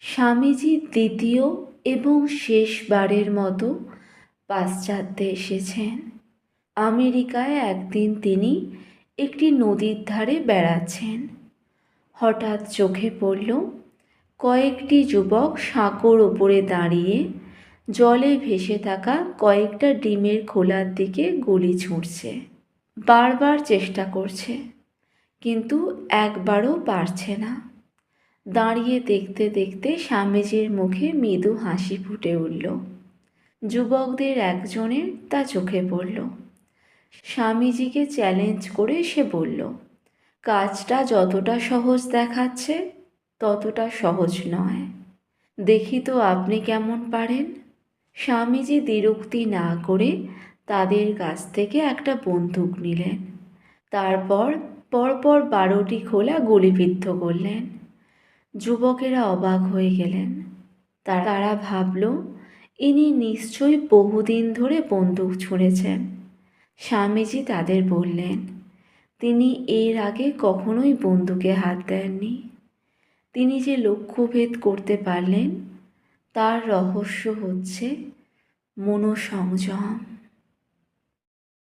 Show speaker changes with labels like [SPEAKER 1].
[SPEAKER 1] স্বামীজি দ্বিতীয় এবং শেষবারের মতো পাশ্চাত্যে এসেছেন। আমেরিকায় একদিন তিনি একটি নদীর ধারে বেড়াচ্ছেন। হঠাৎ চোখে পড়ল কয়েকটি যুবক সাঁকোর ওপরে দাঁড়িয়ে জলে ভেসে থাকা কয়েকটা ডিমের খোলার দিকে গুলি ছুঁড়ছে। বারবার চেষ্টা করছে, কিন্তু একবারও পারছে না। দাঁড়িয়ে দেখতে দেখতে স্বামীজির মুখে মৃদু হাসি ফুটে উঠল। যুবকদের একজনের তা চোখে পড়ল। স্বামীজিকে চ্যালেঞ্জ করে সে বলল, কাজটা যতটা সহজ দেখাচ্ছে ততটা সহজ নয়। দেখি তো আপনি কেমন পারেন। স্বামীজি দ্বিরুক্তি না করে তাদের কাছ থেকে একটা বন্দুক নিলেন। তারপর পরপর 12টি খোলা গুলিবিদ্ধ করলেন। যুবকেরা অবাক হয়ে গেলেন। তারা ভাবল, ইনি নিশ্চয়ই বহুদিন ধরে বন্দুক ছুঁড়েছেন। স্বামীজি তাদের বললেন, তিনি এর আগে কখনোই বন্দুকে হাত দেননি। তিনি যে লক্ষ্যভেদ করতে পারলেন তার রহস্য হচ্ছে মনোসংযম।